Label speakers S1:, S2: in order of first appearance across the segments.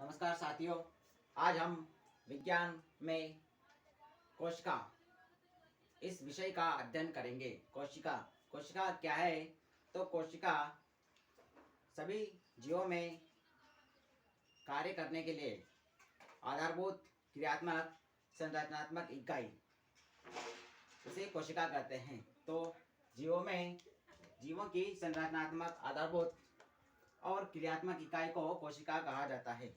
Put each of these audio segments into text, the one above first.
S1: नमस्कार साथियों। आज हम विज्ञान में कोशिका इस विषय का अध्ययन करेंगे। कोशिका कोशिका क्या है? तो कोशिका सभी जीवों में कार्य करने के लिए आधारभूत क्रियात्मक संरचनात्मक इकाई, उसे कोशिका कहते हैं। तो जीवों की संरचनात्मक आधारभूत और क्रियात्मक इकाई को कोशिका कहा जाता है।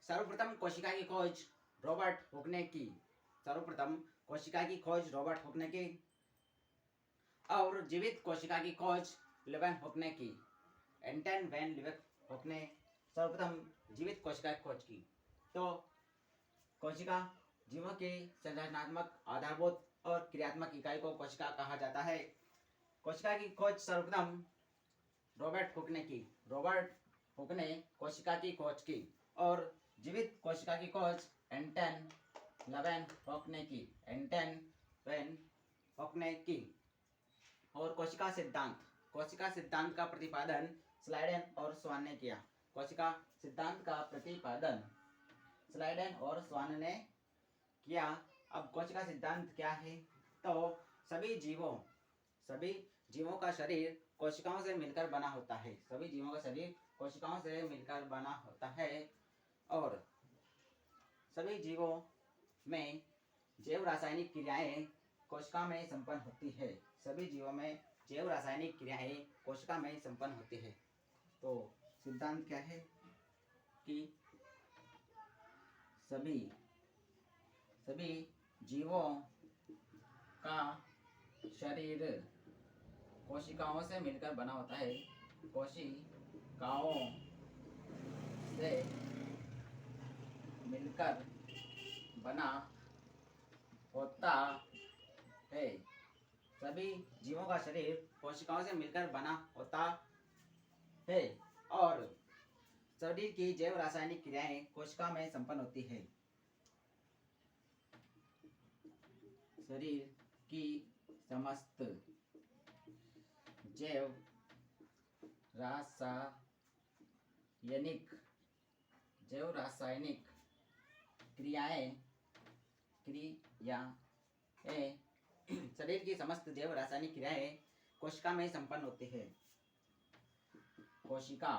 S1: सर्वप्रथम कोशिका की खोज रॉबर्ट हुक ने की। सर्वप्रथम कोशिका की खोज रॉबर्ट हुक ने की और जीवित कोशिका की खोज लेवन हुक ने की। एंटन वैन लीवेक हुक ने सर्वप्रथम जीवित कोशिका की खोज की। तो कोशिका जीवों के संरचनात्मक आधारभूत और क्रियात्मक इकाई को कोशिका कहा जाता है। कोशिका की खोज सर्वप्रथम रॉबर्ट हुक ने की। रॉबर्ट हुक ने कोशिका की खोज की और जीवित कोशिका की खोज एंटन लेवन हुक ने की। एंटन वैन हुक ने की। और कोशिका सिद्धांत का प्रतिपादन स्लाइडेन और स्वान ने किया। कोशिका सिद्धांत का प्रतिपादन स्लाइडेन और स्वान ने किया। अब कोशिका सिद्धांत क्या है? तो सभी जीवों का शरीर कोशिकाओं से मिलकर बना होता है। सभी जीवों का शरीर कोशिकाओं से मिलकर बना होता है और सभी जीवों में जैव रासायनिक क्रियाएं कोशिका में संपन्न होती है। सभी जीवों में जैव रासायनिक क्रियाएं कोशिका में संपन्न होती है। तो सिद्धांत क्या है कि सभी जीवों का शरीर कोशिकाओं से मिलकर बना होता है। कोशिकाओं से मिलकर बना होता है। सभी जीवों का शरीर कोशिकाओं से मिलकर बना होता है और शरीर की जैव रासायनिक क्रियाएं कोशिका में संपन्न होती है। शरीर की समस्त जैव रासायनिक क्रियाएं शरीर की समस्त जैव रासायनिक क्रियाएं कोशिका में संपन्न होती है। कोशिका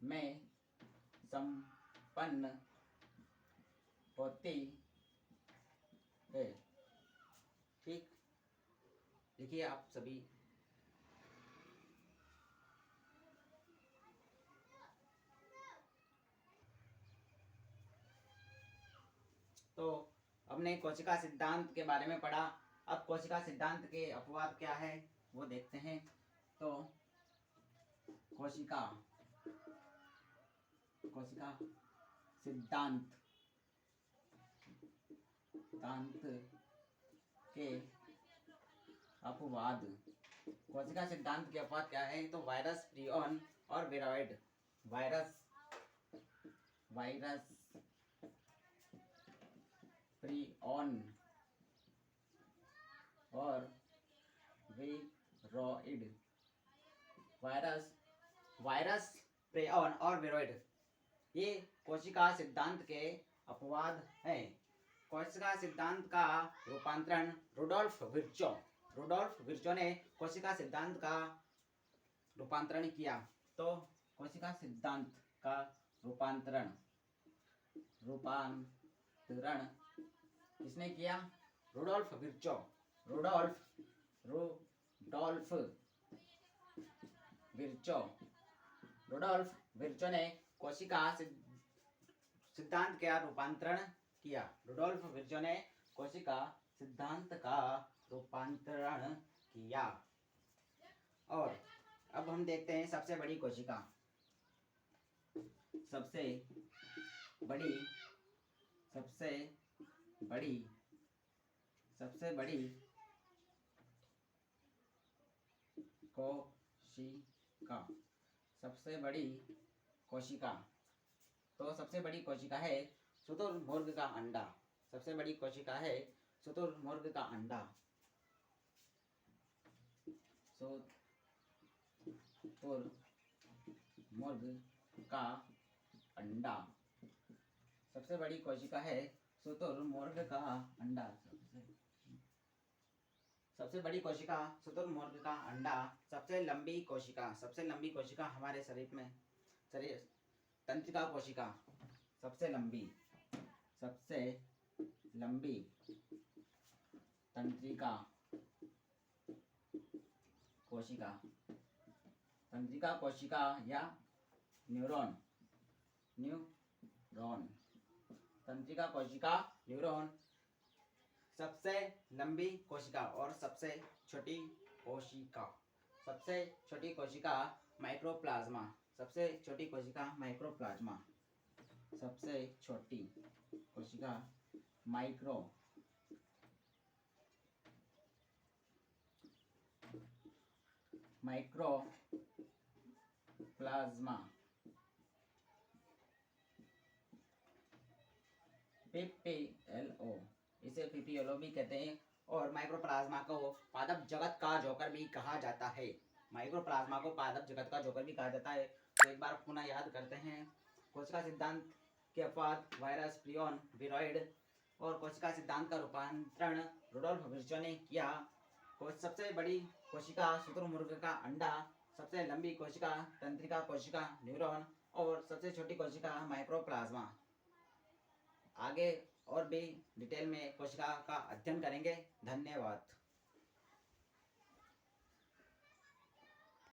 S1: में संपन्न होती है। ठीक, देखिए आप सभी तो हमने कोशिका सिद्धांत के बारे में पढ़ा। अब कोशिका सिद्धांत के अपवाद क्या है वो देखते हैं। तो कोशिका सिद्धांत के अपवाद। कोशिका सिद्धांत के अपवाद क्या है? तो वायरस, प्रियॉन और विरोइड। वायरस, प्रियॉन और विरोइड। वायरस, प्रियॉन और विरोइड ये कोशिका सिद्धांत के अपवाद हैं। कोशिका सिद्धांत का रूपांतरण रुडोल्फ विर्चो ने कोशिका सिद्धांत का रूपांतरण किया। तो कोशिका सिद्धांत का रूपांतरण किसने किया? रुडोल्फ विर्चो ने कोशिका सिद्धांत का रूपांतरण किया। रुडोल्फ विर्चो ने कोशिका सिद्धांत का रूपांतरण किया। और अब हम देखते हैं सबसे बड़ी कोशिका। सबसे बड़ी कोशिका तो सबसे बड़ी कोशिका है शुतुरमुर्ग का अंडा। सबसे बड़ी कोशिका है शुतुरमुर्ग का अंडा। शुतुरमुर्ग मुर्ग का अंडा। सबसे बड़ी कोशिका है शुतुरमुर्ग का अंडा। सबसे बड़ी कोशिका शुतुरमुर्ग का अंडा। सबसे लंबी कोशिका हमारे शरीर तंत्रिका कोशिका। सबसे लंबी तंत्रिका कोशिका या न्यूरॉन। तंत्रिका कोशिका, न्यूरॉन। सबसे लंबी कोशिका और सबसे छोटी कोशिका। सबसे छोटी कोशिका माइक्रोप्लाज्मा। सबसे छोटी कोशिका माइक्रोप्लाज्मा। सबसे छोटी कोशिका माइक्रोप्लाज्मा। पीपीएलओ, इसे पीपीएलओ भी कहते हैं और माइक्रोप्लाज्मा को पादप जगत का जोकर भी कहा जाता है। माइक्रोप्लाज्मा को पादप जगत का जोकर भी कहा जाता है। तो एक बार पुनः याद करते हैं। कोशिका सिद्धांत के अपवाद वायरस, प्रियन, विरोइड और कोशिका सिद्धांत का रूपांतरण रुडोल्फ विर्चो ने किया। सबसे बड़ी कोशिका शुतुरमुर्ग का अंडा, सबसे लंबी कोशिका तंत्रिका कोशिका न्यूरॉन और सबसे छोटी कोशिका माइक्रोप्लाज्मा। आगे और भी डिटेल में कोशिका का अध्ययन करेंगे। धन्यवाद।